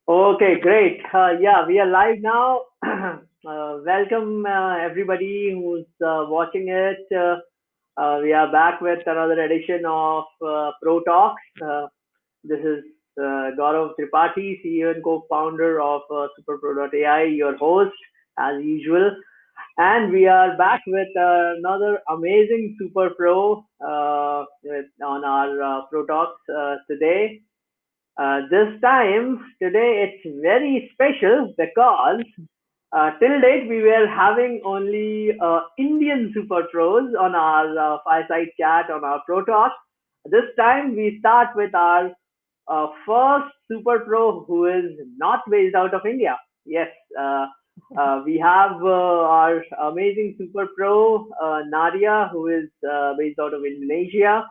Okay, great. Yeah, we are live now. Welcome, everybody who's watching it. We are back with another edition of Pro Talks. This is Gaurav Tripathi, CEO and co-founder of SuperPro.ai, your host as usual. And we are back with another amazing Super Pro on our Pro Talks today. Today, it's very special because till date we were having only Indian super pros on our fireside chat on our Pro Talk. This time we start with our first super pro who is not based out of India. Yes, we have our amazing super pro Nadia, who is based out of Indonesia.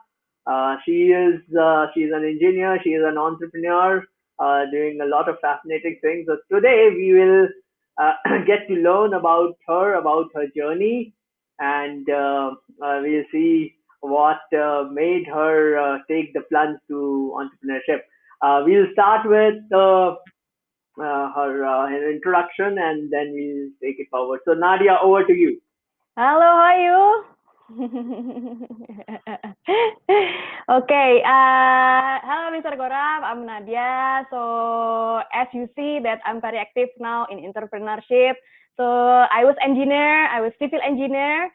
She's an engineer. She is an entrepreneur, doing a lot of fascinating things. So today we will get to learn about her journey, and we'll see what made her take the plunge to entrepreneurship. We'll start with her introduction, and then we'll take it forward. So Nadia, over to you. Hello, how are you? Okay, hello Mr. Gaurav, I'm Nadia. So as you see that I'm very active now in entrepreneurship. So I was civil engineer,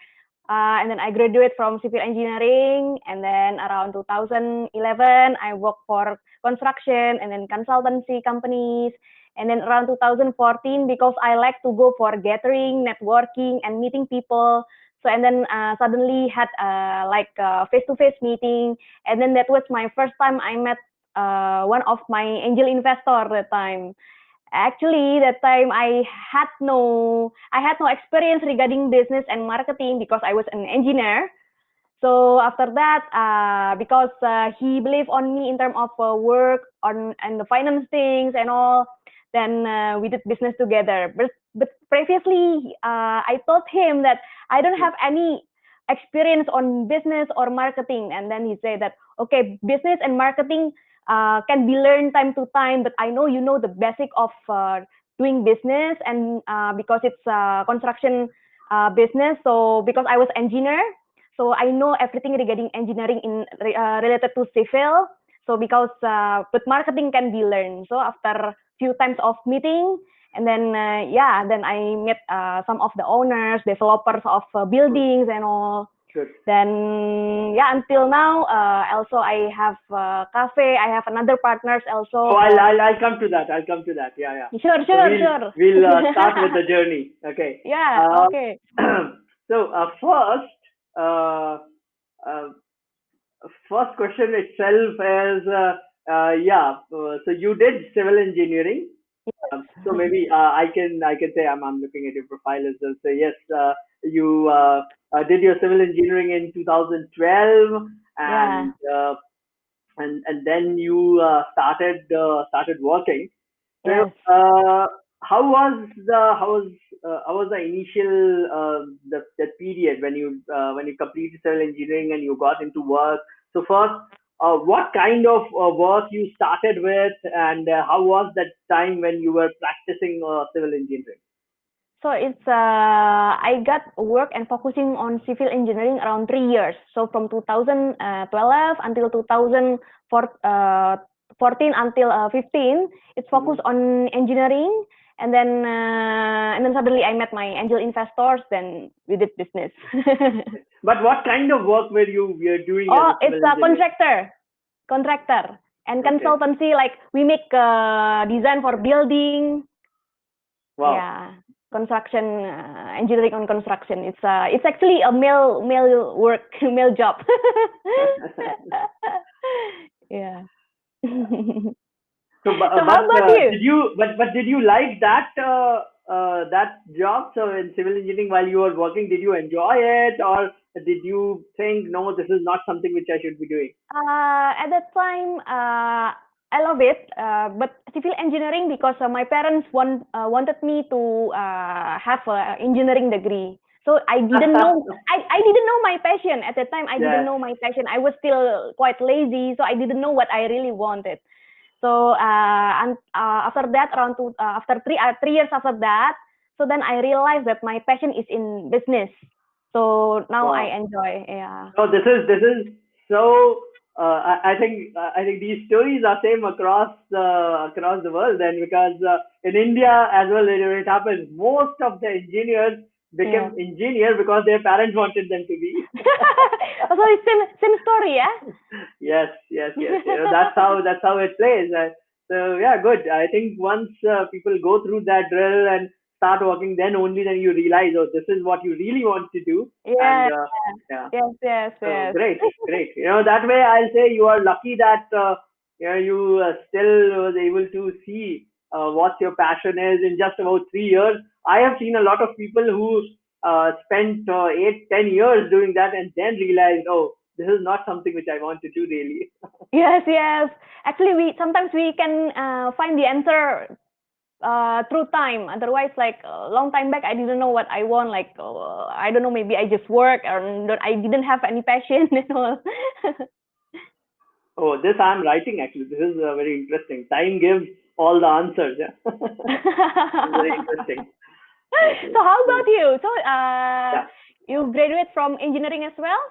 and then I graduated from civil engineering, and then around 2011 I worked for construction and then consultancy companies. And then around 2014, because I like to go for gathering, networking, and meeting people. So and then suddenly had like a face-to-face meeting, and then that was my first time I met one of my angel investor at that time. Actually, that time I had no experience regarding business and marketing because I was an engineer. So after that, because he believed on me in terms of work on and the finance things and all, then we did business together. But previously, I told him that I don't have any experience on business or marketing, and then he said that okay, business and marketing can be learned time to time, but I know you know the basic of doing business, and because it's construction business, so because I was engineer, so I know everything regarding engineering related to civil. So because but marketing can be learned. So after few times of meeting, and then then I met some of the owners, developers of buildings and all. Good. Then until now, also I have cafe. I have another partners Oh, also. I'll come to that. I'll come to that. Yeah, yeah. Sure, So sure, sure. we'll start with the journey. Okay. Yeah, Uh, okay. so first, uh, uh, first question itself is yeah. So you did civil engineering. So maybe I can say I'm looking at your profile as well. So yes, you did your civil engineering in 2012, Yeah. and then you started working. So Yes. how was the initial the period when you completed civil engineering and you got into work? So first, what kind of work you started with, and how was that time when you were practicing civil engineering? So it's I got work and focusing on civil engineering around 3 years. So from 2012 until 2014 until 15, it's Mhm. focused on engineering. And then suddenly I met my angel investors. Then we did business. But what kind of work were doing as Oh, a it's civil a engineer? contractor, and Okay. consultancy. Like we make design for building. Wow. Yeah, construction, engineering on construction. It's actually a male work, male job. Yeah. So, So how about you? did you like that job? So in civil engineering, while you were working, did you enjoy it, or did you think, no, this is not something which I should be doing? At that time, I love it, but civil engineering because my parents wanted me to have an engineering degree. So I didn't know my passion at that time. I didn't Yes. know my passion. I was still quite lazy, so I didn't know what I really wanted. So after that, after 3 years after that, so then I realized that my passion is in business. So now I Wow. enjoy. Yeah. No, this is so. I think these stories are same across the world. Then because in India as well, it happens. Most of the engineers Yeah. become engineer because their parents wanted them to be. So it's same story, yeah. Yes, yes, yes. That's how it plays. So yeah, good. I think once people go through that drill and start working, then you realize, oh, this is what you really want to do. And Yeah. yeah, Yes. Yes. so Yes. great, great. That way I'll say you are lucky that you still was able to see what your passion is in just about 3 years. I have seen a lot of people who spent 8, 10 years doing that and then realized, oh, this is not something which I want to do really. Yes. Yes. Actually, we sometimes we can find the answer through time. Otherwise, like a long time back, I didn't know what I want. Like I don't know, maybe I just work or I didn't have any passion and all. Oh, this I'm writing actually. This is very interesting. Time gives all the answers. Yeah, this is very interesting. Okay. So how So, about you? So yeah. you graduate from engineering as well?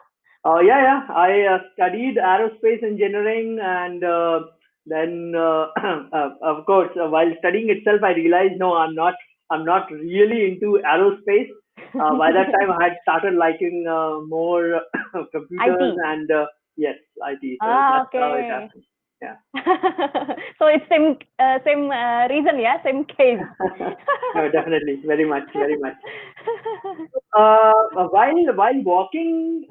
Yeah, yeah. I studied aerospace engineering, and then, of course, while studying itself, I realized no, I'm not. I'm not really into aerospace. By that time, I had started liking more computers IT. and yes, IT. So Ah, that's how it okay. happened. Yeah. So it's same reason, yeah, same case. No, definitely, very much, very much. While walking,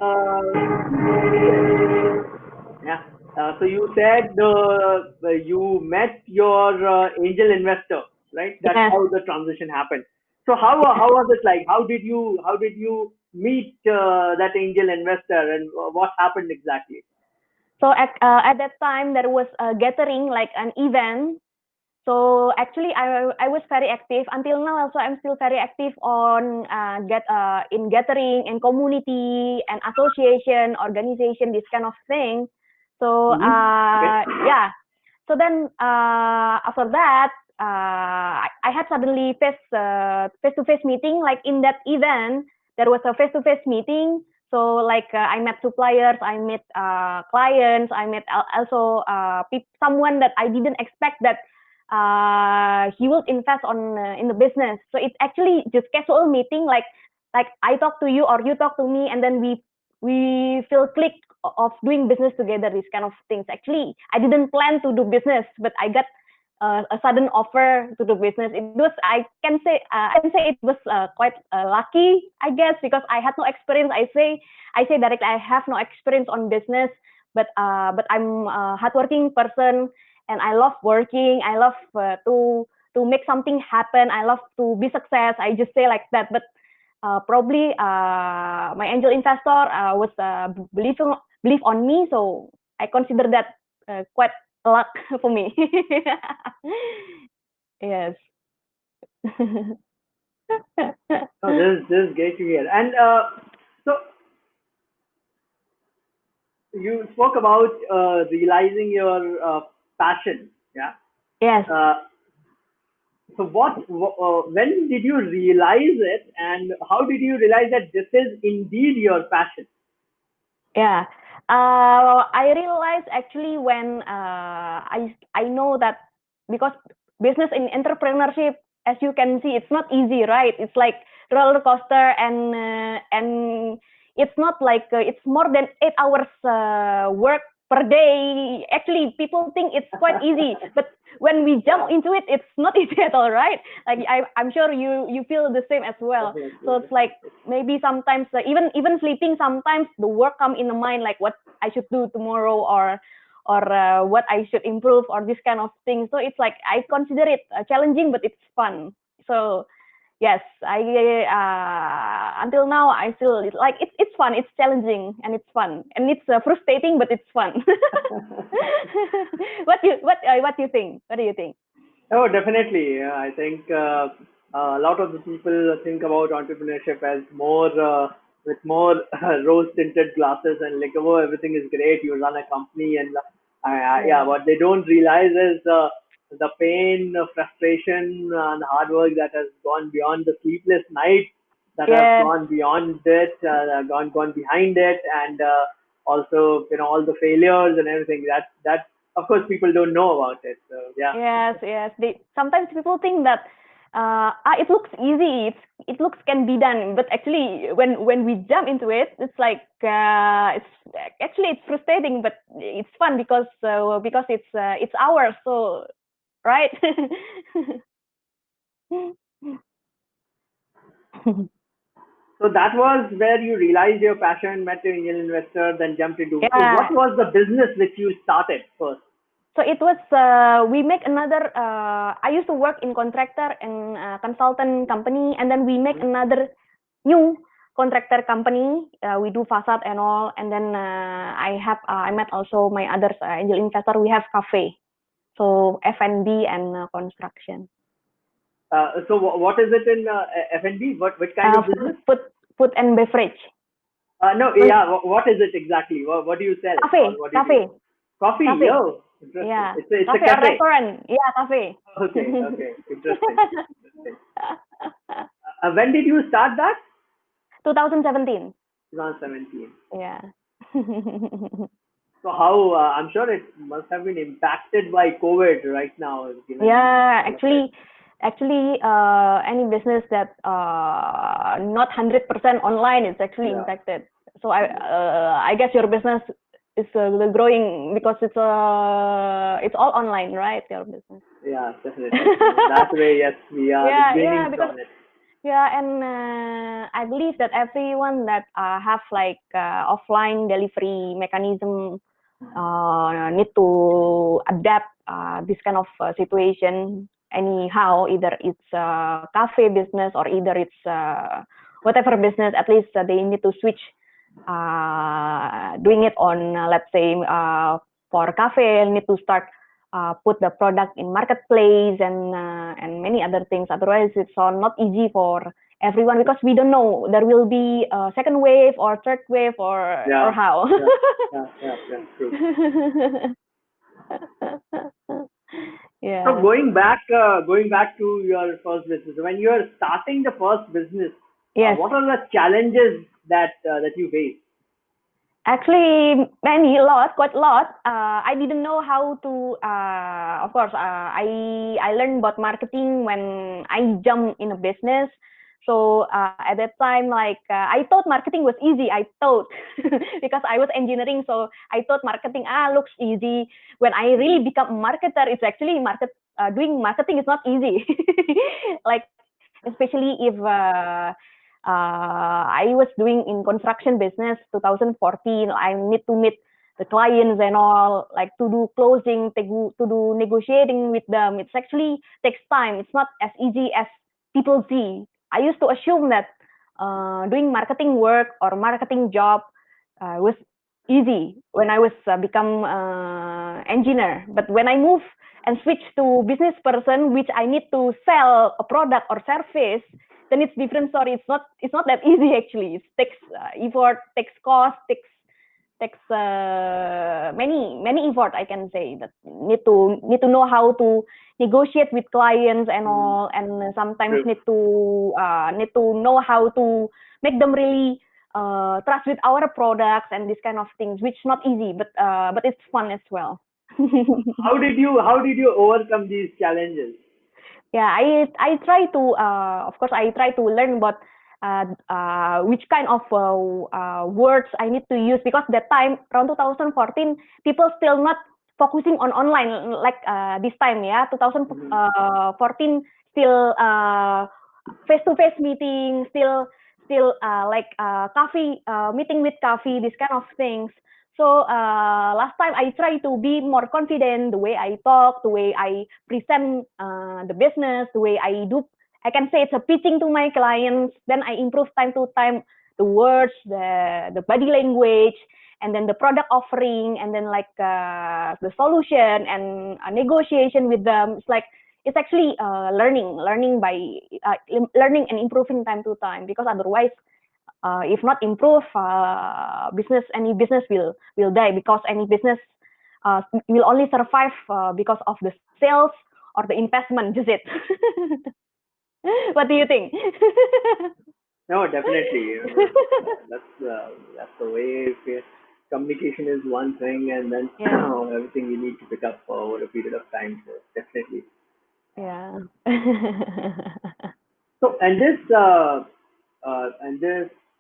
yeah. So you said you met your angel investor, right? That's Yes. how the transition happened. So how was it like? How did you meet that angel investor, and what happened exactly? So at that time there was a gathering, like an event. So actually I was very active until now. Also I'm still very active on get in gathering and community and association, organization, this kind of thing. So Mm-hmm. Okay. yeah. So then after that I had suddenly face to face meeting, like in that event there was a face to face meeting. So like I met suppliers, I met clients, I met also someone that I didn't expect that he will invest on in the business. So it's actually just casual meeting, like I talk to you or you talk to me, and then we feel click of doing business together. These kind of things. Actually, I didn't plan to do business, but I got a sudden offer to do business. It was, I can say it was quite lucky, I guess, because I had no experience. I say directly I have no experience on business, but I'm a hardworking person and I love working. I love to make something happen. I love to be success. I just say like that. But probably my angel investor was believe on me, so I consider that quite a luck for me. Yes. No, this is great to hear. And so you spoke about realizing your passion. Yeah. Yes. Uh, So when did you realize it, and how did you realize that this is indeed your passion? Yeah. I realized actually when I know that, because business in entrepreneurship, as you can see, it's not easy, right? It's like roller coaster, and it's not like it's more than 8 hours work per day. Actually, people think it's quite easy, but when we jump Yeah, into it, it's not easy at all, right? Like I'm sure you feel the same as well. definitely, So it's like definitely. maybe sometimes even sleeping, sometimes the work come in the mind, like what I should do tomorrow, or what I should improve, or this kind of thing. So it's like I consider it challenging, but it's fun. So yes, I until now I still like it's fun, it's challenging, and it's fun, and it's frustrating, but it's fun. What you think? What do you think? Oh, definitely. I think a lot of the people think about entrepreneurship as more with more rose-tinted glasses and like, oh, everything is great. You run a company and yeah, Yeah. what they don't realize is the pain, frustration, and hard work that has gone beyond the sleepless nights, that have Yes. gone beyond it, gone behind it, and also all the failures and everything. That of course people don't know about it. So yeah. Yes, yes. Sometimes people think that it looks easy. It looks can be done, but actually, when we jump into it, it's like it's frustrating, but it's fun because it's ours. So right. So that was where you realized your passion, met your angel investor, then jumped into. So what Yeah. was the business which you started first? So it was we make another. I used to work in contractor and consultant company, and then we make another new contractor company. We do facade and all, and then I met also my other angel investor. We have cafe, so F&B and construction. So what is it in F&B? Which kind of Food, business? food and beverage. No, yeah. What is it exactly? What do you sell or Cafe, what do you do? cafe, Coffee. cafe. Oh, interesting. Yeah, It's a cafe or cafe. restaurant. Yeah, cafe. Okay, okay, interesting. Interesting. When did you start that? 2017. 2017. Yeah. So how? I'm sure it must have been impacted by COVID right now, given Yeah, all of it. actually, any business that not 100% online is actually Yeah. impacted. So I guess your business is growing because it's all online, right? Your business. Yeah, definitely. That way, yes, we are Yeah, gaining because from it. yeah, and I believe that everyone that have like offline delivery mechanism need to adapt this kind of situation anyhow. Either it's cafe business or either it's whatever business. At least they need to switch doing it on let's say for cafe need to start put the product in marketplace and many other things. Otherwise, it's not easy for everyone because we don't know there will be a second wave or third wave or Yeah, how. yeah, yeah, true. So Yeah. going back to your first business, when you are starting the first business, Yes. what are the challenges that you face? Actually, many, quite a lot. I didn't know how to. Of course, I learned about marketing when I jumped in a business. So at that time, like I thought marketing was easy. I thought because I was engineering, so I thought marketing looks easy. When I really become a marketer, it's actually doing marketing is not easy. Like especially if I was doing in construction business 2014. I need to meet the clients and all, like to do closing, to do negotiating with them. It's actually takes time. It's not as easy as people see. I used to assume that doing marketing work or marketing job was easy when I was become engineer. But when I move and switch to business person, which I need to sell a product or service, then it's different story. It's not that easy actually. It takes effort, takes cost, takes many effort. I can say that need to know how to negotiate with clients and Mm, all, and sometimes true. need to know how to make them really trust with our products and this kind of things, which not easy, but it's fun as well. How did you overcome these challenges? Yeah, I try to of course I try to learn about which kind of words I need to use, because that time around 2014 people still not focusing on online like this time, yeah, Mhm. 2014 still face to face meeting, still like coffee meeting with coffee, this kind of things. So last time I try to be more confident, the way I talk, the way I present the business, the way I do. I can say it's a pitching to my clients. Then I improve time to time the words, the body language, and then the product offering, and then like the solution and a negotiation with them. It's like it's actually learning by learning and improving time to time, because otherwise if not improve, any business will die, because any business will only survive because of the sales or the investment, is it? What do you think? No, definitely. That's the way. Communication is one thing, and then Yeah, everything you need to pick up over a period of time. So definitely. yeah. So and this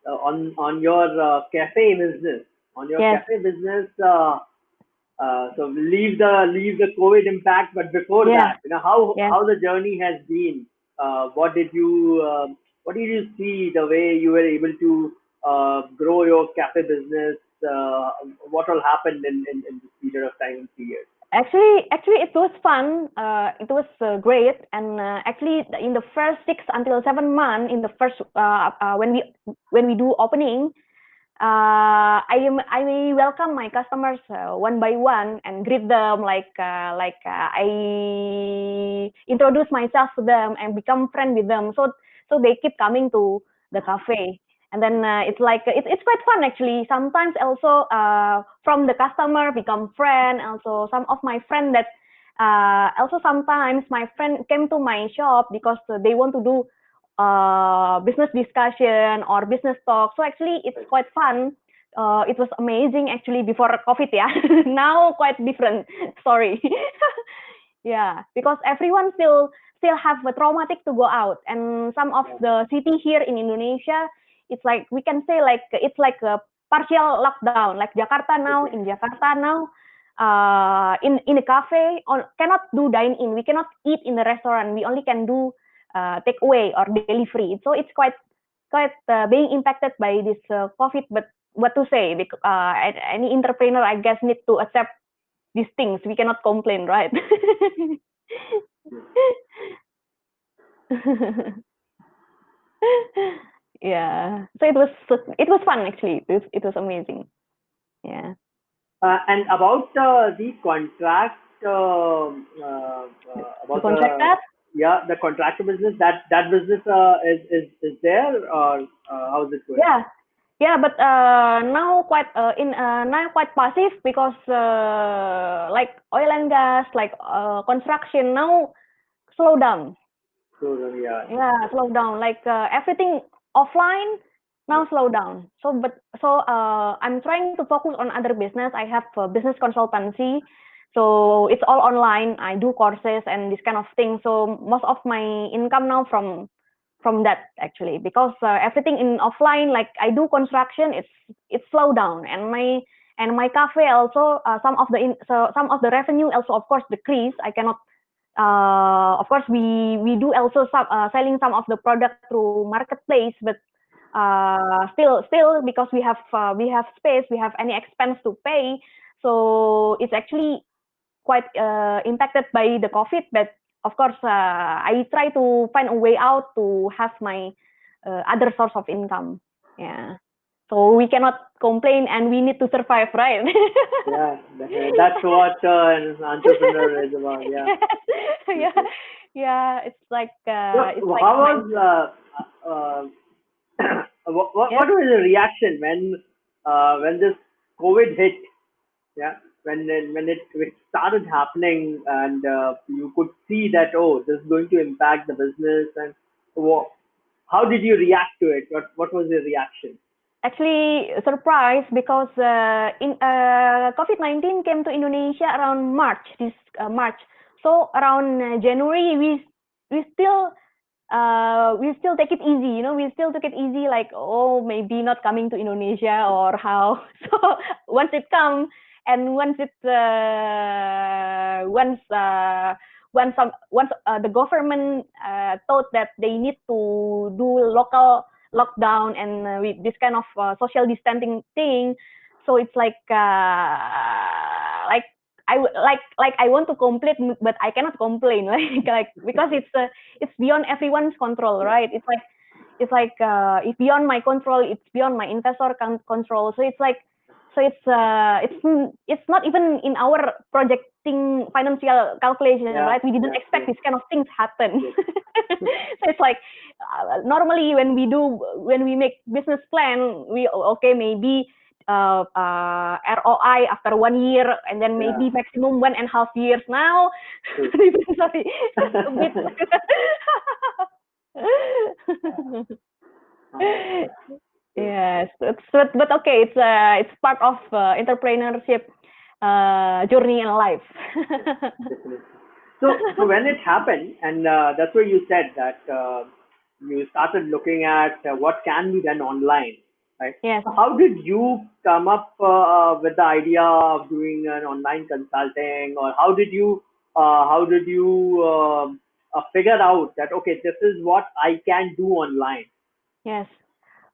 on your cafe business, on your Yes, cafe business. So leave the COVID impact, but before yeah, that, yes. how the journey has been. What did you see the way you were able to grow your cafe business? What all happened in this period of time in 3 years? Actually, it was fun. It was great, and actually, in the first 6 until 7 months, in the first when we do opening, I welcome my customers one by one and greet them I introduce myself to them and become friend with them. So they keep coming to the cafe, and then it's quite fun actually. Sometimes also from the customer become friend. Also some of my friend that also sometimes my friend came to my shop because they want to do business discussion or business talk. So actually, it's quite fun. It was amazing actually before COVID, yeah. Now quite different story. Yeah, because everyone still have a traumatic to go out, and some of Yeah. the city here in Indonesia, it's like we can say like it's like a partial lockdown. Like Jakarta now, Okay. in Jakarta now, in a cafe, cannot do dine in. We cannot eat in the restaurant. We only can do take away or delivery. So it's quite being impacted by this COVID. But what to say? Because, any entrepreneur, I guess, need to accept these things. We cannot complain, right? Yeah. So it was fun actually. It was amazing. Yeah. And about the contract, The about contractor. the contractor business, that business is there, or how is it going? Yeah. Yeah, but now quite passive because like oil and gas, like construction now slow down. So yeah, Yeah, slow down. Like everything offline now yeah, slow down. So I'm trying to focus on other business. I have business consultancy, so it's all online. I do courses and this kind of thing. So most of my income now from that actually, because everything in offline, like I do construction, it's slow down, and my cafe also some of the revenue also of course decrease. I cannot of course we do also selling some of the product through marketplace, but still because we have space, we have any expense to pay, so it's actually quite impacted by the COVID. But of course, I try to find a way out to have my other source of income. Yeah. So we cannot complain, and we need to survive, right? yeah. Definitely. That's what an entrepreneur is about. Yeah, Yes. Yeah, definitely. yeah. So It's like how my was what yes. was the reaction when this COVID hit? Yeah, when it started happening, and you could see that, oh, this is going to impact the business, and wha- how did you react to it? What was your reaction? Actually surprised because in COVID-19 came to Indonesia around March, this March. So around January we still take it easy, we still took it easy, like, oh, maybe not coming to Indonesia or how. So once it come, and once the government thought that they need to do local lockdown and with this kind of social distancing thing, so it's like I want to complain, but I cannot complain, like because it's beyond everyone's control, Yeah, right? It's beyond my control. It's beyond my investor control. So it's not even in our projecting financial calculation, yeah, right? We didn't yeah, expect this kind of things happen. yes, So it's like normally when we make business plan, we okay, maybe ROI after 1 year, and then maybe maximum 1.5 years. Now, sorry, a bit. Yes, but okay, it's part of entrepreneurship journey in life. So when it happened, and that's where you said that you started looking at what can be done online, right? Yes. So how did you come up with the idea of doing an online consulting, or how did you figure out that okay, this is what I can do online? Yes.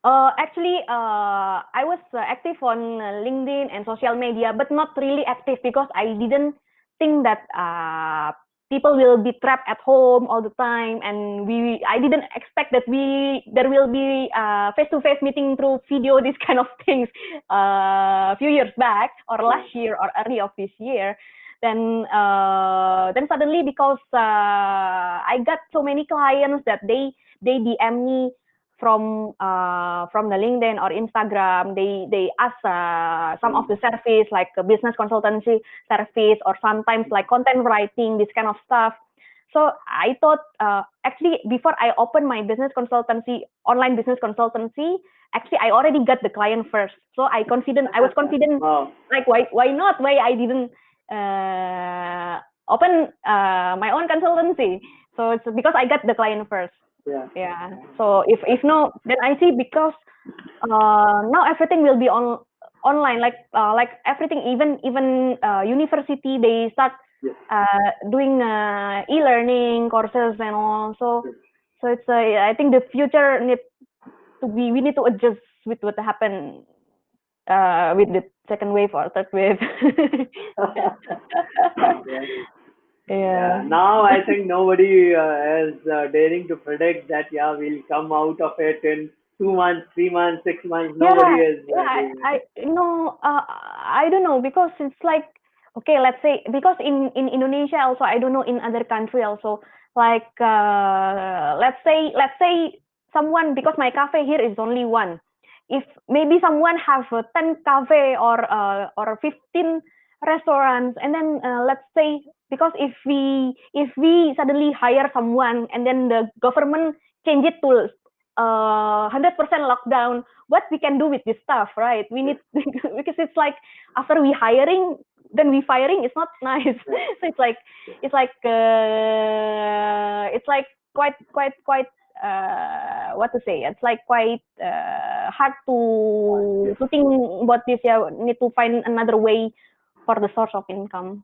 Actually, I was active on LinkedIn and social media, but not really active because I didn't think that people will be trapped at home all the time, and I didn't expect that there will be face-to-face meeting through video, these kind of things, a few years back or last year or early of this year. Then suddenly, because I got so many clients that they DM me from the LinkedIn or Instagram. They ask some of the service like business consultancy service, or sometimes like content writing, this kind of stuff. So I thought actually before I open my business consultancy, online business consultancy, actually I already got the client first. So I was confident, Wow. like why not? Why I didn't open my own consultancy? So it's because I got the client first. Yeah. So if no, then I see, because now everything will be online, like everything, even university, they start doing e-learning courses and all. So it's I think the future we need to adjust with what happened with the second wave or third wave. Yeah. Now I think nobody is daring to predict that we'll come out of it in 2 months, 3 months, 6 months. Nobody is doing it. I don't know, because it's like, okay, let's say, because in Indonesia also, I don't know in other country also, like let's say someone, because my cafe here is only one. If maybe someone have 10 cafe or 15 restaurants, and then let's say, because if we suddenly hire someone and then the government change it to 100% lockdown, what we can do with this stuff, right? We need because it's like after we hiring, then we firing. It's not nice. So it's like quite what to say? It's like quite hard to think about this. Yeah, need to find another way for the source of income.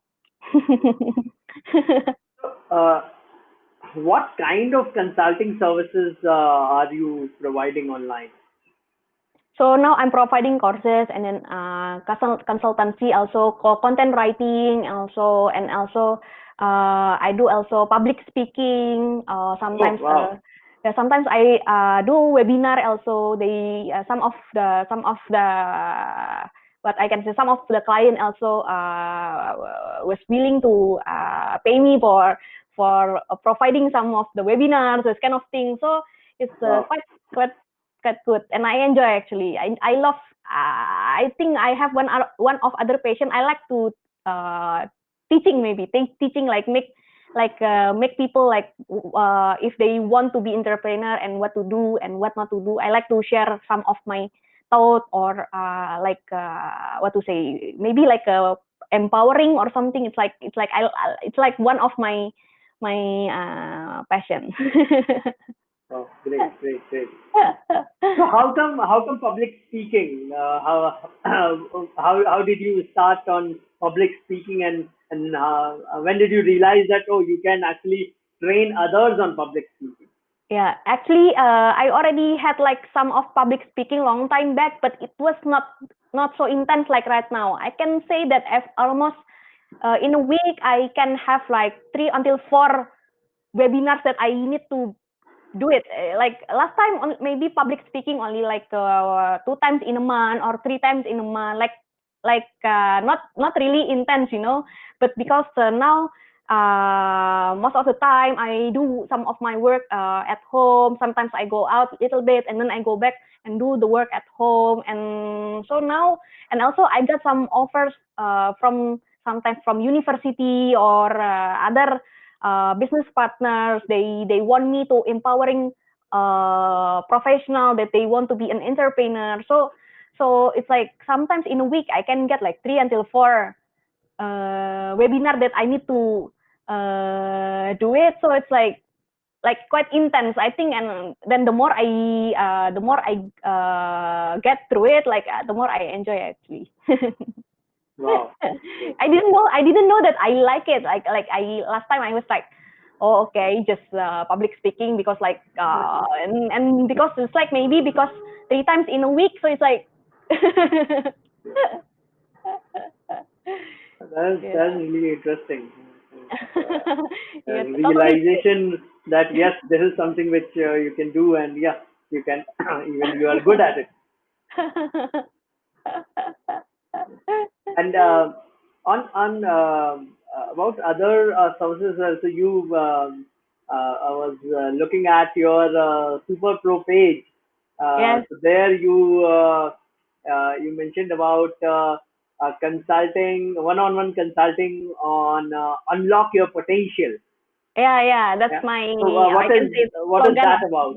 Uh, what kind of consulting services are you providing online? So now I'm providing courses, and then consultancy, also content writing, and also I do also public speaking. Sometimes sometimes I do webinar also. Some of the what I can say, some of the client also was willing to pay me for providing some of the webinars, this kind of thing. So it's quite good, and I enjoy, actually. I love. I think I have one of other passion. I like to teaching, maybe teaching, like make people, like if they want to be entrepreneur and what to do and what not to do. I like to share some of my thought, or what to say, maybe like empowering or something. It's like one of my passion. Oh, great. So how come public speaking? How did you start on public speaking, and when did you realize that you can actually train others on public speaking? Yeah, actually, I already had like some of public speaking long time back, but it was not so intense like right now. I can say that almost in a week I can have like 3 until 4 webinars that I need to do it. Like last time, maybe public speaking only like 2 times in a month or 3 times in a month, not really intense, but because now most of the time I do some of my work at home. Sometimes I go out a little bit and then I go back and do the work at home. And so now, and also I got some offers from sometimes from university or other business partners. They want me to empowering professional, that they want to be an entrepreneur. So it's like sometimes in a week I can get like 3 until 4 webinar that I need to do it. So it's like quite intense, I think. And then the more I get through it, like the more I enjoy actually. Wow. I didn't know that I like it. Like I last time I was like, oh okay, just public speaking, because like and because it's like maybe because 3 times in a week, so it's like That's yeah. that's really interesting. Yeah, totally. Realization that yes, this is something which you can do, and yeah, you can even you are good at it. And on about other services, so you I was looking at your Super Pro page. Yes. So there you mentioned about consulting, one-on-one consulting on unlock your potential. Yeah, that's Yeah. my, So I can say, what is that slogan. about?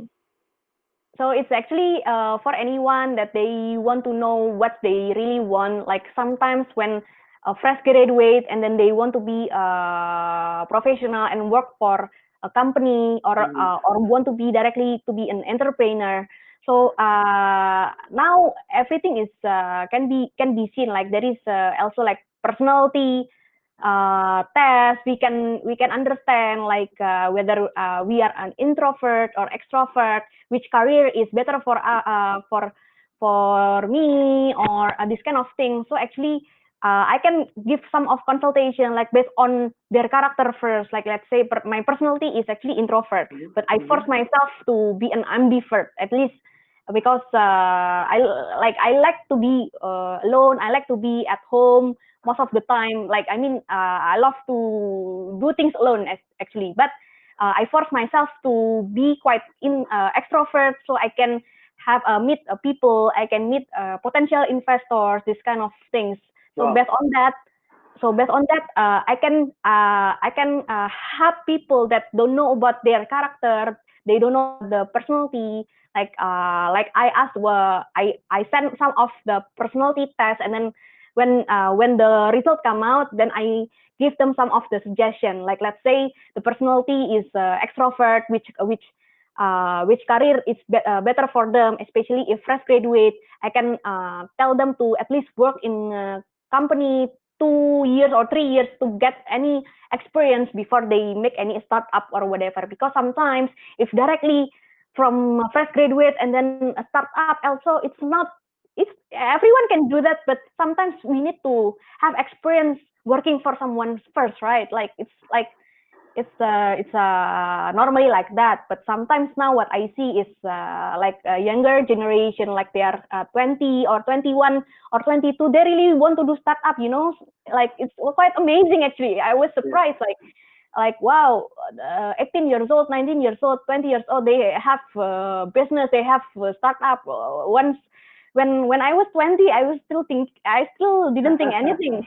So it's actually for anyone that they want to know what they really want. Like sometimes when a fresh graduate and then they want to be a professional and work for a company, Mm, or want to be directly to be an entrepreneur. So now everything is can be seen. Like there is also like personality test. We can understand like whether we are an introvert or extrovert, which career is better for me, or this kind of thing. So actually I can give some of consultation like based on their character first. Like let's say my personality is actually introvert, mhm, but I force mhm. myself to be an ambivert at least, because I like to be alone. I like to be at home most of the time. Like I mean, I love to do things alone actually, but I force myself to be quite in extrovert, so I can have meet people. I can meet potential investors, this kind of things. So Wow. based on that, I can help people that don't know about their character. They don't know about the personality. Like I asked, I send some of the personality tests, and then when the result come out, then I give them some of the suggestion. Like let's say the personality is extrovert, which career is better for them, especially if fresh graduate. I can tell them to at least work in a company 2 years or 3 years to get any experience before they make any startup or whatever. Because sometimes if directly from a fresh graduate and then a startup, also it's everyone can do that, but sometimes we need to have experience working for someone first, right? Like it's normally like that. But sometimes now what I see is like a younger generation, like they are 20 or 21 or 22, they really want to do startup, like it's quite amazing actually. I was Yeah. surprised, like wow, 18 years old, 19 years old, 20 years old, they have business, they have startup. Once when I was 20, I still didn't think anything.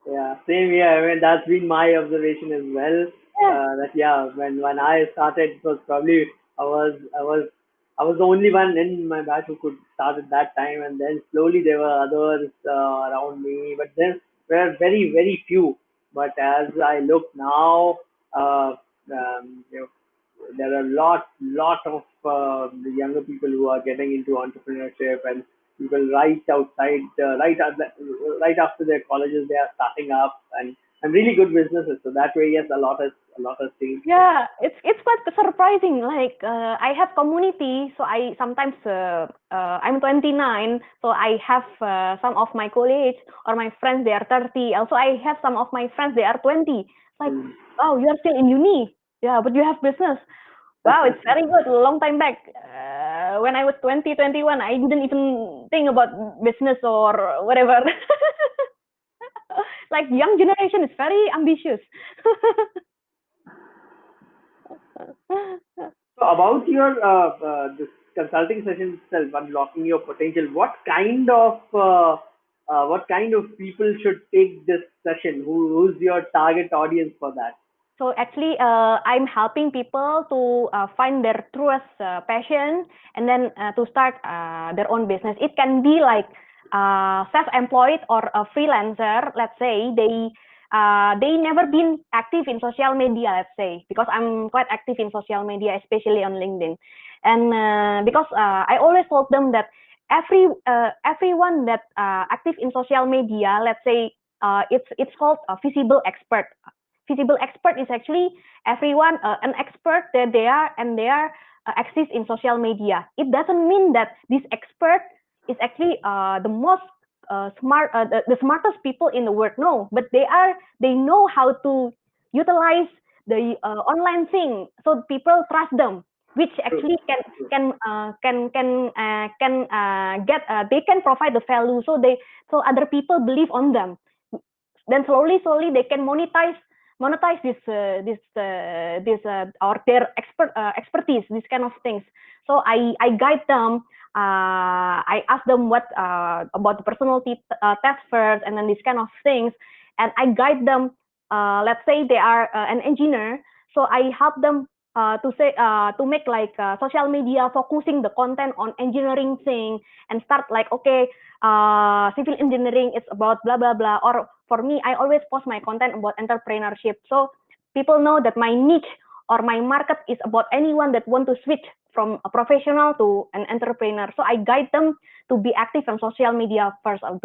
Yeah, same here. I mean, that's been my observation as well. Yeah. That yeah, when I started, it was probably I was I was I was the only one in my batch who could start at that time, and then slowly there were others around me, but then were very few. But as I look now, you know, there are lot of the younger people who are getting into entrepreneurship, and people right outside right after their colleges they are starting up and really good businesses. So that way, yes, a lot has changed. Yeah, it's quite surprising. Like I have community, so I sometimes I'm 29, so I have some of my colleagues or my friends, they are 30. Also, I have some of my friends, they are 20. Like, Mm. wow, you are still in uni, yeah, but you have business. Wow, it's very good. A long time back, when I was 20, 21, I didn't even think about business or whatever. Like young generation is very ambitious. So about your this consulting session itself, unlocking your potential. What kind of people should take this session? Who's your target audience for that? So actually, I'm helping people to find their truest passion and then to start their own business. It can be like self-employed or a freelancer. Let's say they never been active in social media. Let's say because I'm quite active in social media, especially on LinkedIn, and because I always told them that everyone that active in social media, let's say it's called a visible expert is actually everyone an expert that they are active in social media. It doesn't mean that this expert is actually the most the smartest people in the world. No, but they know how to utilize the online thing, so people trust them, which True, actually true. can get they can provide the value, so other people believe on them. Then slowly they can monetize this or their expertise, this kind of things. So I guide them. I ask them what about the personality test first, and then these kind of things, and I guide them. Let's say they are an engineer, so I help them to make like social media focusing the content on engineering thing, and start like, okay, civil engineering is about blah blah blah. Or for me, I always post my content about entrepreneurship, so people know that my niche or my market is about anyone that want to switch from a professional to an entrepreneur. So I guide them to be active on social media first, to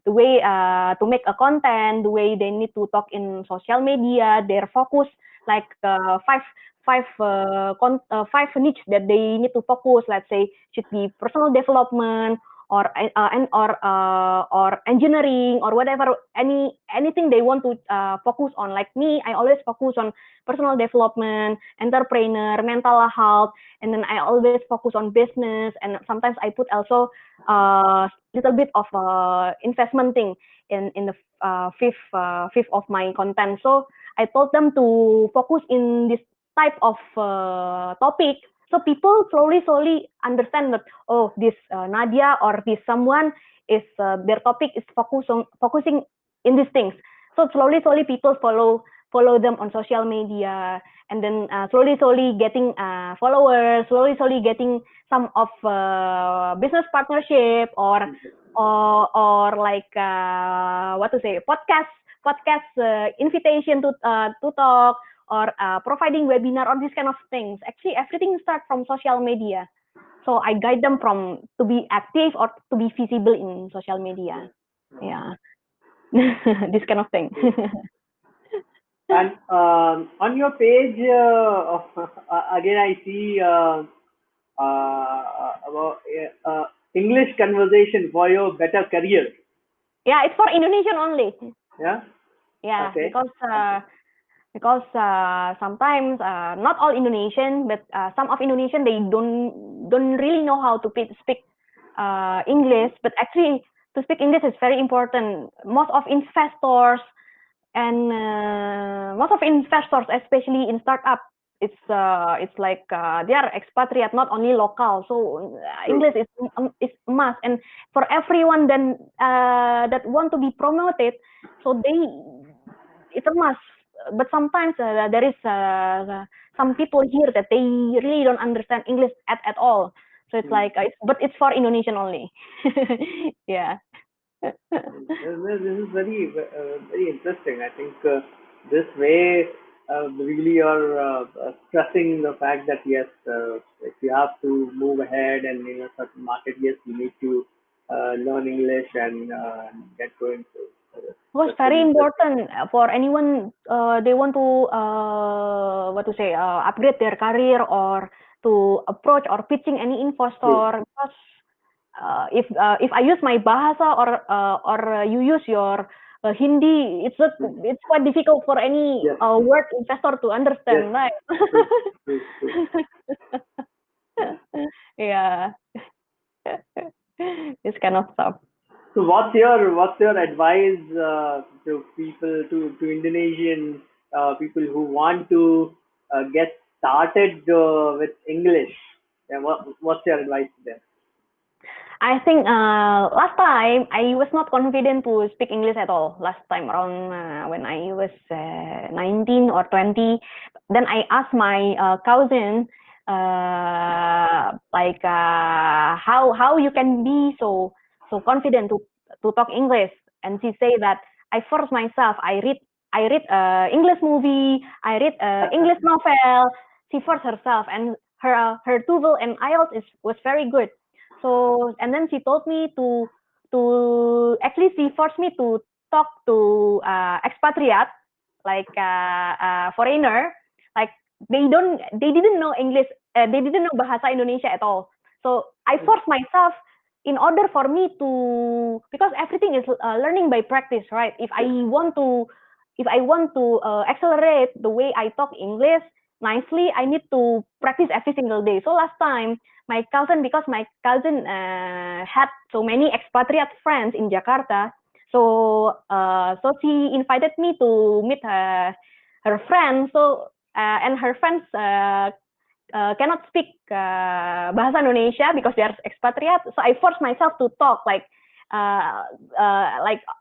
make a content, the way they need to talk in social media, their focus, like five niche that they need to focus. Let's say should be personal development, or or engineering, or whatever, anything they want to focus on. Like me, I always focus on personal development, entrepreneur, mental health, and then I always focus on business, and sometimes I put also little bit of investment thing in the fifth of my content. So I told them to focus in this type of topic, so people slowly understand that, oh, this Nadia or this someone is their topic is focusing in these things. So slowly people follow them on social media, and then slowly getting followers, slowly getting some of business partnership, or like what to say, podcast invitation to talk, or providing webinar, or these kind of things. Actually, everything starts from social media. So I guide them from to be active or to be visible in social media. Yeah, this kind of thing. And on your page, again, I see about English conversation for your better career. Yeah, it's for Indonesian only. Yeah. Yeah, Okay. because sometimes not all Indonesian, but some of Indonesian, they don't really know how to speak English. But actually, to speak English is very important. Most of investors, especially in startup, it's like they are expatriate, not only local. So True. English is must, and for everyone then that want to be promoted, so it's a must. But sometimes there is some people here that they really don't understand English at all. So it's like but it's for Indonesian only. Yeah. This is very interesting. I think this way really you're stressing the fact that yes, if you have to move ahead and in a certain market, yes, you need to learn English and get going. So Was that's very very interesting. important for anyone they want to what to say, upgrade their career, or to approach or pitching any True. investor. Because if I use my bahasa, or you use your Hindi, Mm. it's quite difficult for any Yes. word investor to Yes. understand, right? True. True. True. Yeah. Yeah. This kind of stuff. So what's your advice to people to Indonesian people who want to get started with English? Yeah, what's your advice to them? I think last time I was not confident to speak English at all. Last time around when I was 19 or 20, then I asked my cousin how you can be so confident to talk English, and she say that I force myself. I read English movie. I read English novel. She forced herself, and her TOEFL and IELTS was very good. So and then she told me actually she forced me to talk to expatriate, like foreigner, like they didn't know English, they didn't know bahasa Indonesia at all. So I forced myself in order for me to, because everything is learning by practice, right? If I want to accelerate the way I talk English nicely, I need to practice every single day. So last time my cousin, because my cousin had so many expatriate friends in Jakarta, so she invited me to meet her friends. So and her friends cannot speak bahasa Indonesia because they are expatriate. So I forced myself to talk like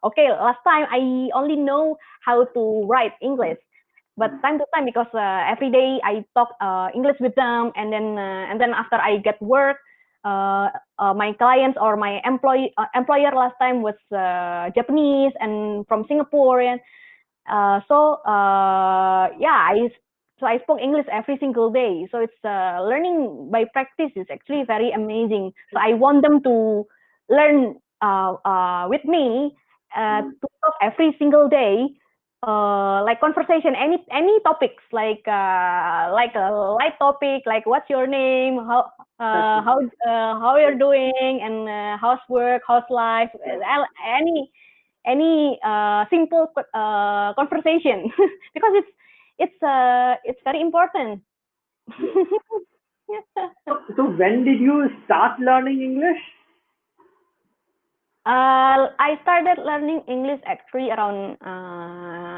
okay, last time I only know how to write English, but time to time, because every day I talk English with them, and then after I get work, my clients or my employer last time was Japanese and from Singapore, and yeah, I spoke English every single day. So it's learning by practice is actually very amazing. So I want them to learn with me to talk every single day, like conversation, any topics, like a light topic, like what's your name, how you're doing, and how's work, how's life, any simple conversation because it's very important. So when did you start learning English? I started learning English actually around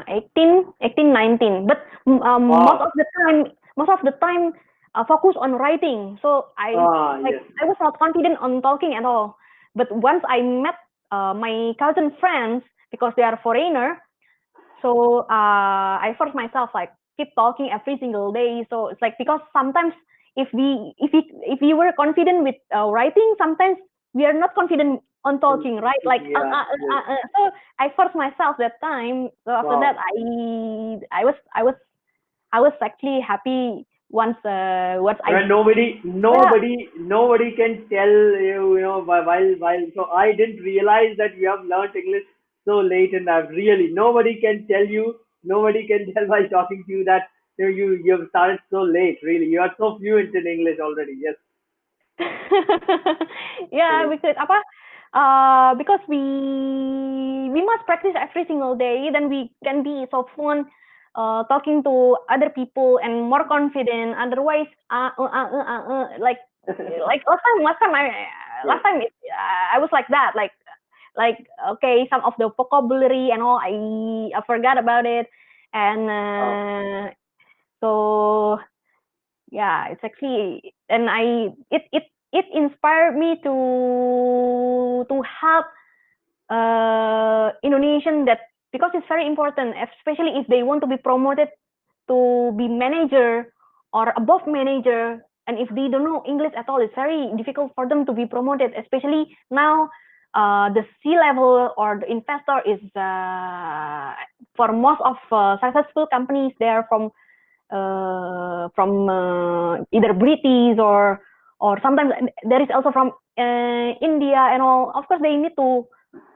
18, 19. But Wow. most of the time, focus on writing. So Ah, yes. I was not confident on talking at all. But once I met my cousin friends, because they are foreigner, so I force myself, like, keep talking every single day. So it's like, because sometimes if we were confident with writing, sometimes we are not confident on talking, right? Like Yeah, yes. so I forced myself that time. So after that, Wow. I was actually happy once I, Well, nobody, yeah. nobody, nobody can tell you, while. So I didn't realize that you have learned English so late in life. Really, nobody can tell you. Nobody can tell by talking to you that you have started so late. Really, you are so fluent in English already. Yes. Yeah, Yes. because we must practice every single day, then we can be so fun talking to other people and more confident. Otherwise, like Yes. last time I was like that, like okay, some of the vocabulary and all, I forgot about it, and Wow. so yeah, it's actually, and it inspired me to help Indonesian, that because it's very important, especially if they want to be promoted to be manager or above manager, and if they don't know English at all, it's very difficult for them to be promoted, especially now. The C level or the investor is for most of successful companies, they are from either British, or sometimes there is also from India and all. Of course, they need to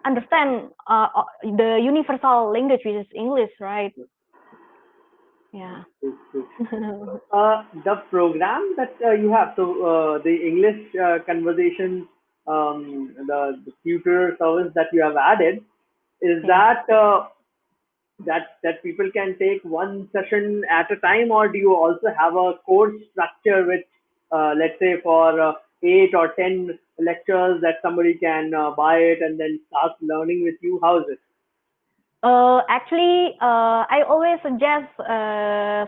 understand the universal language, which is English, right? Yeah. True, true. The program that you have, so the English conversation, the tutor service that you have added, is Yeah. that people can take one session at a time, or do you also have a course structure which, let's say, for 8 or 10 lectures that somebody can buy it and then start learning with you? How is it? Actually, I always suggest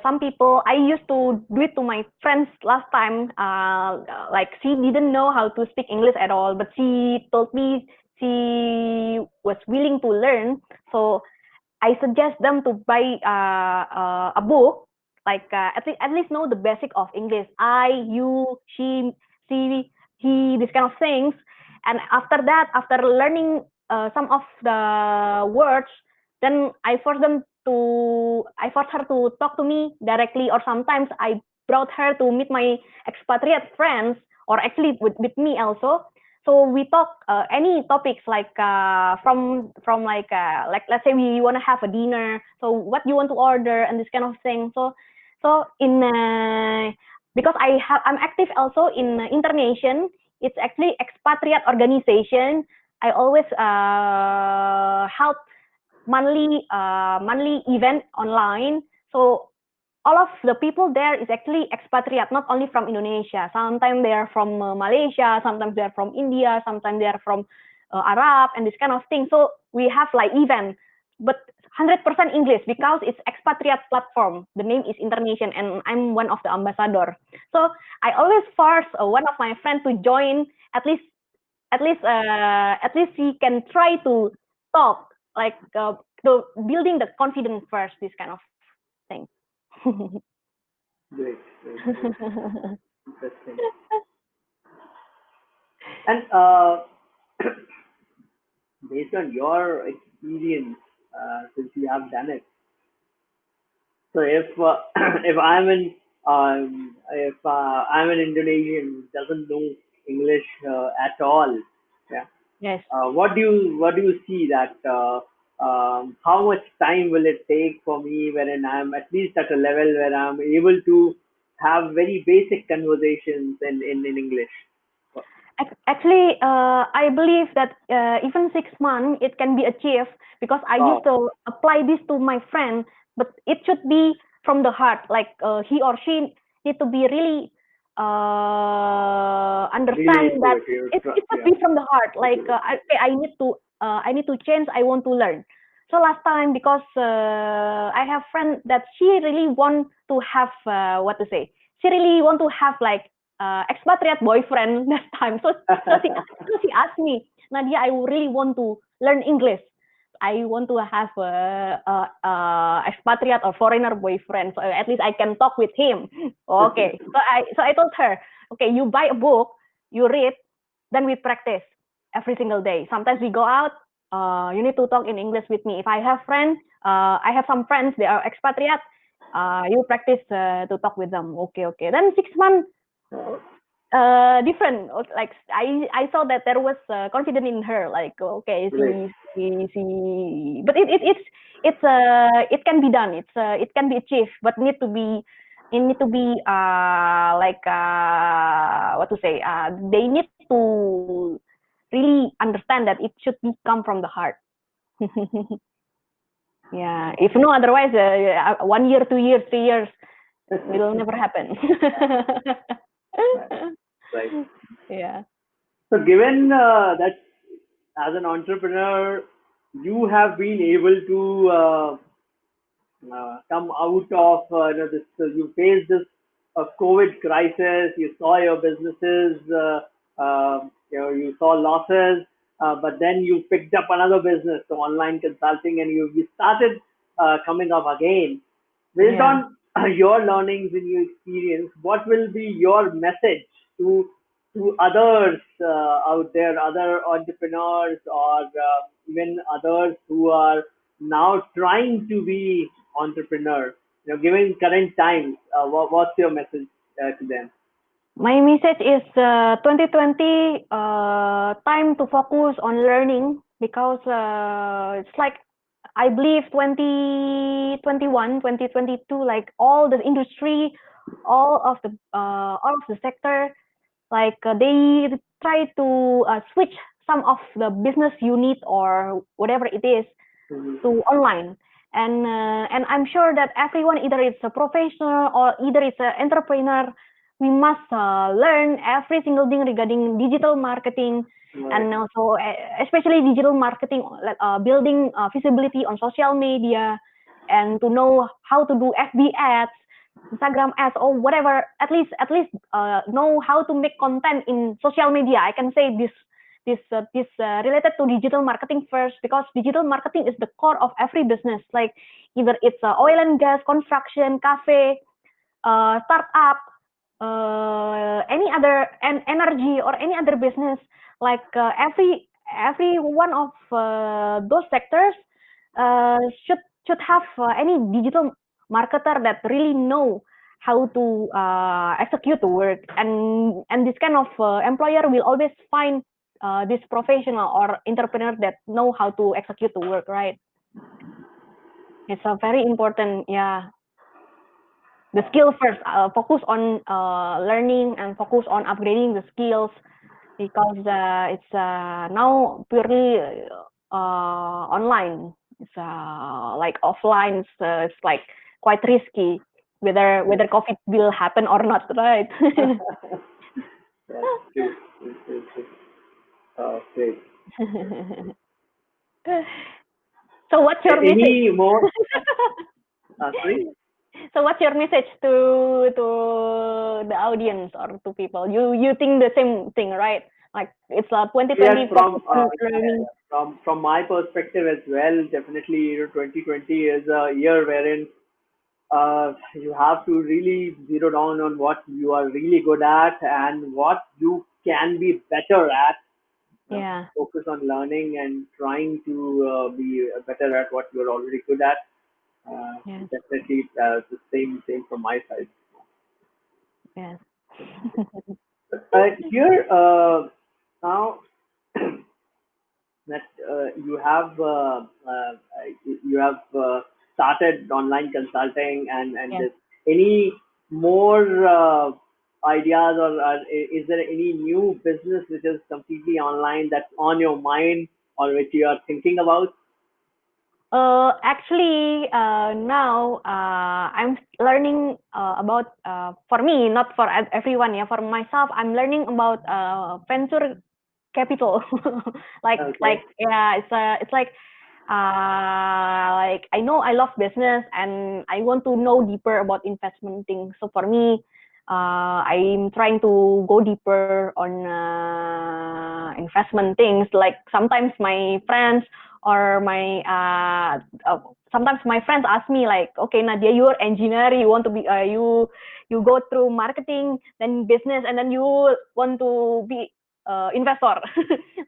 some people. I used to do it to my friends last time. Like she didn't know how to speak English at all, but she told me she was willing to learn. So I suggest them to buy a book, like at least know the basic of English. I, you, she, he, this kind of things. And after that, after learning some of the words, then I force her to talk to me directly, or sometimes I brought her to meet my expatriate friends, or actually with me also. So we talk any topics, like like let's say we want to have a dinner, so what you want to order and this kind of thing. So in because I'm active also in Internation. It's actually expatriate organization. I always help monthly event online. So all of the people there is actually expatriate, not only from Indonesia. Sometimes they are from Malaysia, sometimes they are from India, sometimes they are from Arab, and this kind of thing. So we have like event, but 100% English, because it's expatriate platform. The name is Internation, and I'm one of the ambassador. So I always force one of my friends to join. At least he can try to talk, like to building the confidence first. This kind of thing. Great, great, great. Interesting. And based on your experience, since you have done it, so if if I'm an Indonesian who doesn't know English at all, yeah, Yes. what do you see that how much time will it take for me wherein I'm at least at a level where I'm able to have very basic conversations in English? Actually, I believe that even 6 months it can be achieved, because I used Wow, to apply this to my friend, but it should be from the heart. Like he or she need to be really really understand into that it. You it should yeah. be from the heart. Like I need to change. I want to learn. So last time, because I have friend that she really want to have what to say. She really want to have like expatriate boyfriend that time. So she asked me, Nadia, I really want to learn English. I want to have a expatriate or foreigner boyfriend, so at least I can talk with him. Okay, so I told her, okay, you buy a book, you read, then we practice every single day. Sometimes we go out. You need to talk in English with me. If I have friends, I have some friends, they are expatriate. You practice to talk with them. Okay, okay. Then 6 months different. Like I saw that there was confidence in her. Like okay, Great. but it can be done. It can be achieved, but it need to be what to say. They need to really understand that it should be come from the heart. Yeah. If no, otherwise 1 year, 2 years, 3 years will never happen. Right. Yeah. So given that as an entrepreneur, you have been able to come out of this. You faced this COVID crisis. You saw your businesses. You saw losses, but then you picked up another business, so online consulting, and you started coming up again. Based Yeah. on your learnings and your experience, what will be your message to others out there, other entrepreneurs, or even others who are now trying to be entrepreneur? Given current times, what's your message to them? My message is 2020 time to focus on learning, because it's like I believe 2021, 2022, like all the industry, all of the sector, like they try to switch some of the business unit or whatever it is Mhm. to online. And I'm sure that everyone, either it's a professional or either it's an entrepreneur, we must learn every single thing regarding digital marketing, and also especially digital marketing, building visibility on social media, and to know how to do FB ads, Instagram ads, or whatever. At least know how to make content in social media. I can say this related to digital marketing first, because digital marketing is the core of every business. Like either it's oil and gas, construction, cafe, startup, any other energy or any other business. Like every one of those sectors should have any digital marketer that really know how to execute the work, and this kind of employer will always find this professional or entrepreneur that know how to execute the work, right? It's a very important, yeah. The skill first, focus on learning and focus on upgrading the skills, because it's now purely online. It's like offline, so it's like quite risky whether COVID will happen or not, right? That's true. Great. So what's your message? Any more? Sorry? So what's your message to the audience or to people? You think the same thing, right? Like it's 2020 Yes, learning. from my perspective as well, definitely 2020 is a year wherein you have to really zero down on what you are really good at and what you can be better at. Yeah. Focus on learning and trying to be better at what you're already good at. Yes. Definitely the same from my side. Yes. Here now that you have started online consulting and Yes. any more ideas, or is there any new business which is completely online that's on your mind or which you are thinking about? Actually, now I'm learning about, for me, not for everyone. Yeah, for myself, I'm learning about venture capital. Okay. Yeah, it's like I know I love business and I want to know deeper about investment things. So for me, I'm trying to go deeper on investment things. Like sometimes my friends or sometimes my friends ask me like, okay, Nadia, you're engineer, you want to be you go through marketing, then business, and then you want to be investor.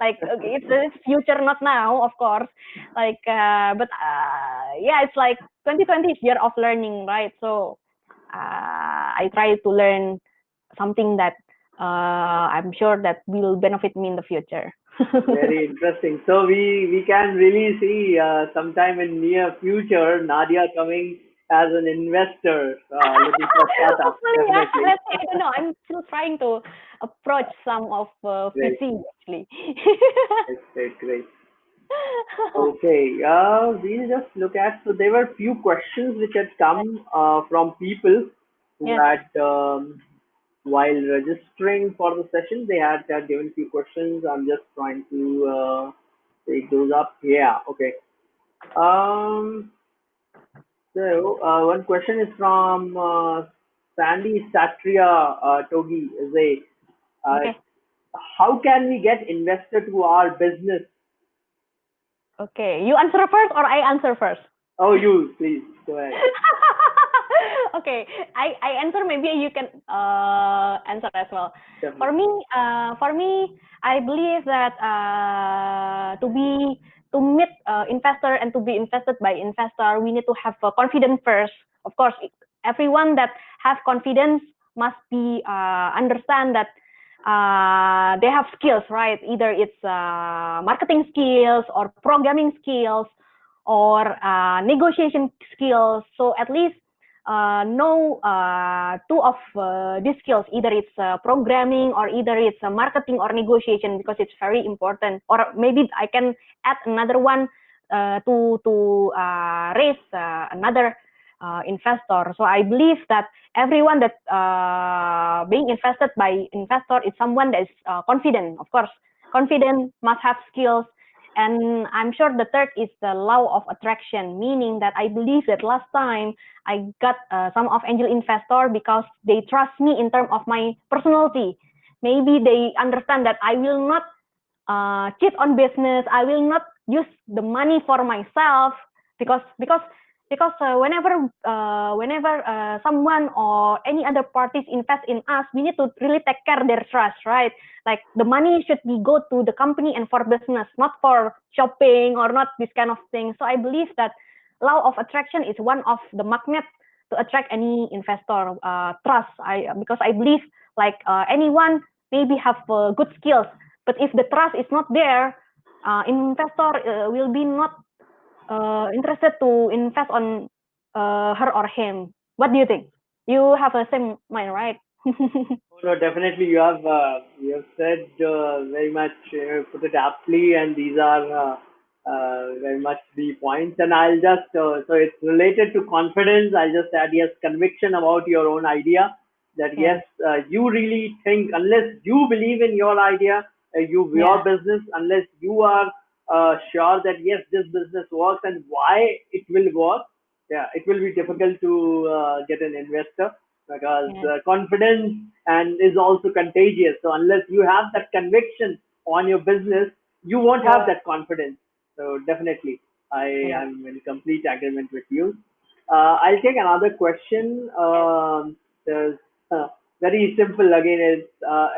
Like okay, it's future, not now, of course. Like but yeah, it's like 2020 is year of learning, right? So I try to learn something that I'm sure that will benefit me in the future. Very interesting. So we can really see sometime in near future Nadia coming as an investor, looking for startups. Hopefully, yeah. Definitely. Let's say, I don't know. I'm still trying to approach some of Great, VC actually. great. Okay, we'll just look at. So there were few questions which had come from people who Yes. had, while registering for the session, they had given few questions. I'm just trying to take those up. Yeah, okay. Um, so one question is from Sandy Satria Togi. Say, uh, Okay. how can we get investor to our business? Okay. You answer first or I answer first? Oh, you please go ahead. Okay, I answer. Maybe you can answer as well. Definitely. For me, I believe that to meet investor and to be invested by investor, we need to have confidence first. Of course, everyone that have confidence must be understand that they have skills, right? Either it's marketing skills or programming skills or negotiation skills. So at least know two of these skills. Either it's programming or either it's marketing or negotiation, because it's very important. Or maybe I can add another one to raise another investor. So I believe that everyone that being invested by investor is someone that is confident. Of course, confident, must have skills. And I'm sure the third is the law of attraction, meaning that I believe that last time I got some of angel investor because they trust me in terms of my personality. Maybe they understand that I will not cheat on business. I will not use the money for myself because whenever someone or any other parties invest in us, we need to really take care of their trust, right? Like the money should be go to the company and for business, not for shopping or not this kind of thing. So I believe that law of attraction is one of the magnet to attract any investor trust. Because I believe like anyone maybe have good skills, but if the trust is not there, investor will be not interested to invest on her or him. What do you think? You have the same mind, right? No, definitely you have said very much put it aptly, and these are very much the points. And I'll just so it's related to confidence. I'll just add yes, conviction about your own idea. That Yeah, yes, you really think unless you believe in your idea, yeah, your business, unless you are sure that yes, this business works and why it will work. Yeah, it will be difficult to get an investor because yeah, confidence and is also contagious. So unless you have that conviction on your business, you won't have yeah, that confidence. So definitely, I yeah. am in complete agreement with you. I'll take another question. There's, very simple again.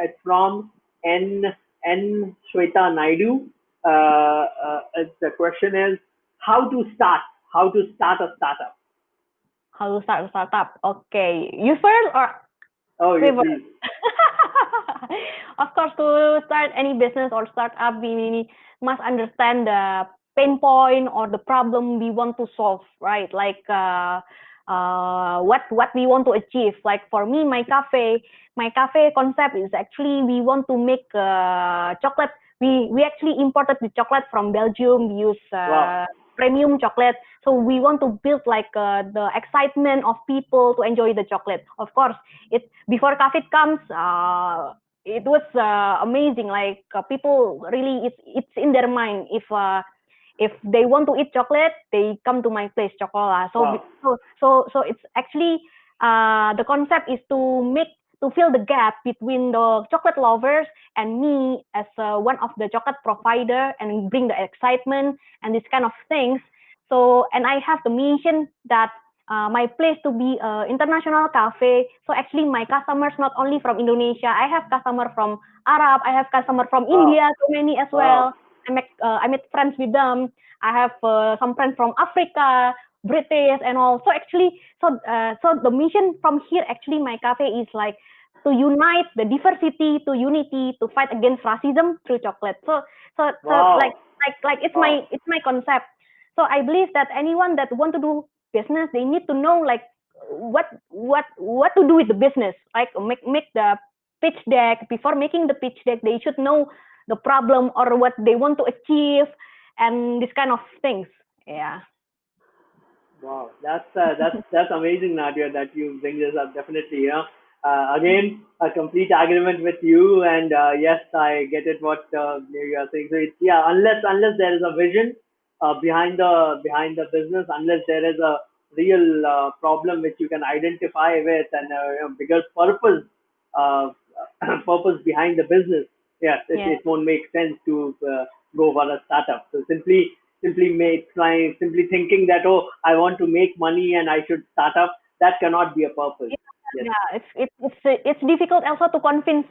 It's from N N Shweta Naidu. The question is how to start. How to start a startup. How to start a startup? Okay, you first or Oh, me yes, first? please. Of course, to start any business or startup, we must understand the pain point or the problem we want to solve, right? Like what we want to achieve. Like for me, my cafe concept is actually we want to make chocolate. We actually imported the chocolate from Belgium. We use Wow. premium chocolate. So we want to build like the excitement of people to enjoy the chocolate. Of course, it before COVID comes, it was amazing. Like people really, it's in their mind. If they want to eat chocolate, they come to my place, Chocola. Wow. So it's actually the concept is to make to fill the gap between the chocolate lovers and me as one of the chocolate provider and bring the excitement and this kind of things. So and I have the mission that my place to be international cafe. So actually my customers not only from Indonesia, I have customer from Arab, I have customer from Wow. India, so many as Wow. well. I made friends with them. I have some friends from Africa, British, and all. So actually, so the mission from here actually my cafe is like to unite the diversity to unity to fight against racism through chocolate. So Wow. like Wow. it's my concept. So I believe that anyone that want to do business, they need to know like what to do with the business. Like make the pitch deck. Before making the pitch deck, they should know the problem or what they want to achieve and this kind of things. Yeah. Wow, that's amazing, Nadia, that you bring this up. Definitely, again, a complete agreement with you, and yes, I get it. What you are saying. So it's yeah, unless there is a vision behind the business, unless there is a real problem which you can identify with and bigger purpose, uh, purpose behind the business. Yes, Yeah. it won't make sense to go for a startup. So simply thinking that oh I want to make money and I should start up, that cannot be a purpose. Yes. Yeah, it's difficult also to convince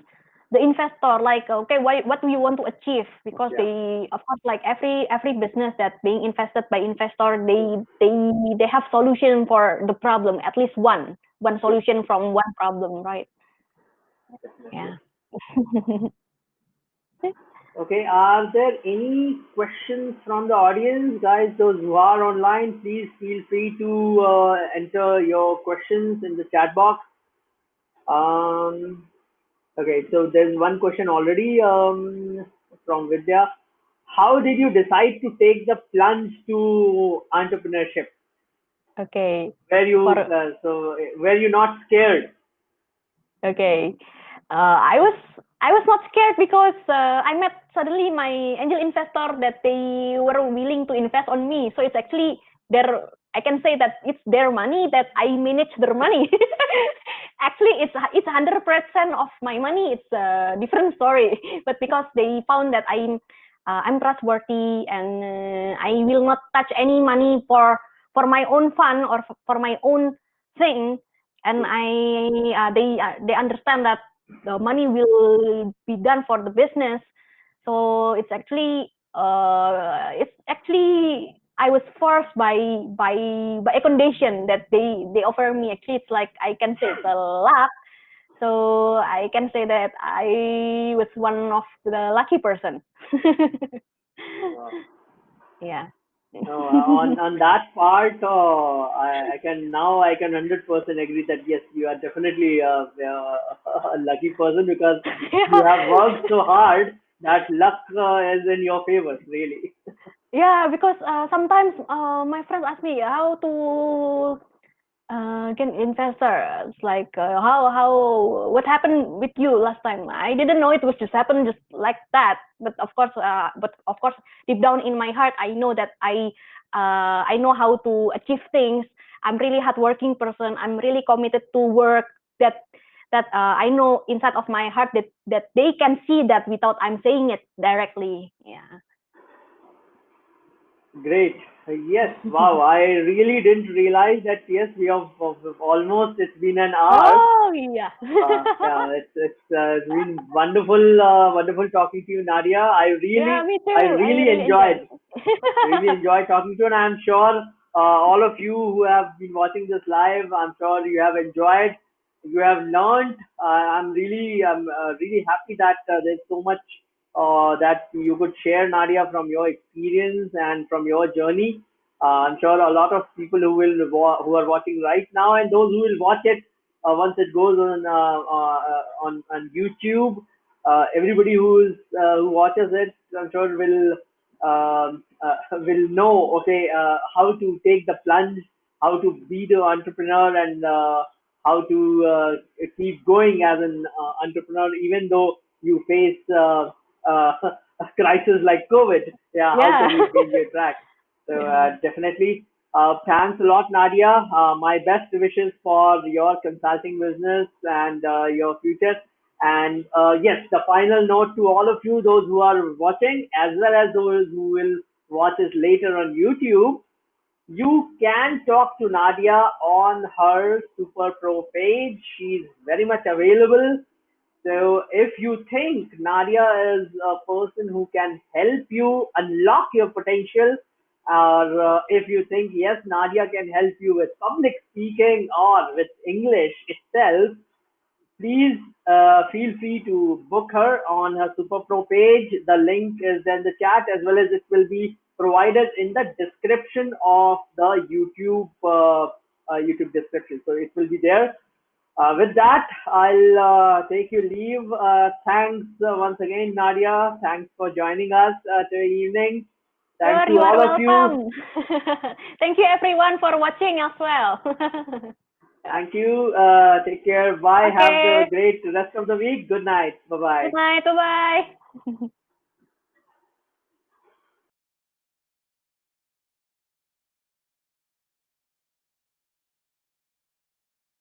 the investor like okay what do you want to achieve because Yeah. they of course like every business that being invested by investor they have solution for the problem, at least one Yes. solution from one problem, right? Definitely. Yeah. Okay, are there any questions from the audience, guys? Those who are online, please feel free to enter your questions in the chat box. um okay, so there's one question already from Vidya. How did you decide to take the plunge to entrepreneurship? Okay. Were you For were you not scared? Okay. I was not scared because I met suddenly my angel investor that they were willing to invest on me. So it's actually their I can say that it's their money that I manage their money. Actually, it's 100% of my money. It's a different story, but because they found that I'm trustworthy and I will not touch any money for my own fun or for my own thing, and they understand that the money will be done for the business. So it's actually I was forced by a condition that they offer me. Actually, it's like I can say it's a luck. So I can say that I was one of the lucky person. Wow. Yeah. No, on that part, I can 100% agree that yes, you are definitely a lucky person because you have worked so hard that luck is in your favor, really. Yeah, because sometimes my friends ask me how to get investor. It's like what happened with you last time? I didn't know it was just happened just like that. But of course, deep down in my heart, I know that I know how to achieve things. I'm really hardworking person. I'm really committed to work. That I know inside of my heart that they can see that without I'm saying it directly. Yeah. Great. Yes. Wow. I really didn't realize that. Yes, we have almost. It's been an hour. Oh yeah. Yeah, it's been wonderful, wonderful talking to you, Nadia. Yeah, me I too. I really really enjoyed. really enjoyed talking to you, and I'm sure all of you who have been watching this live, I'm sure you have enjoyed, you have learned. I'm really happy that there's so much that you could share, Nadia, from your experience and from your journey. I'm sure a lot of people who are watching right now and those who will watch it once it goes on YouTube. Everybody who watches it, I'm sure will know, okay, how to take the plunge, how to be the entrepreneur, and how to keep going as an entrepreneur, even though you face a crisis like COVID. Yeah, how Yeah. can you change your track? So Yeah. definitely, thanks a lot, Nadia. My best wishes for your consulting business and your future. And yes, the final note to all of you, those who are watching, as well as those who will watch this later on YouTube, you can talk to Nadia on her Super Pro page. She's very much available. So if you think Nadia is a person who can help you unlock your potential, or if you think yes, Nadia can help you with public speaking or with English itself, please feel free to book her on her Super Pro page. The link is in the chat, as well as it will be provided in the description of the YouTube description. So it will be there. With that, I'll take your leave. Thanks once again, Nadia. Thanks for joining us today evening. Thanks Sure, to you are all of you. welcome. Thank you everyone for watching as well. Thank you. Take care. Bye. Have the Okay. great rest of the week. Good night. Bye Good bye. night. Bye bye.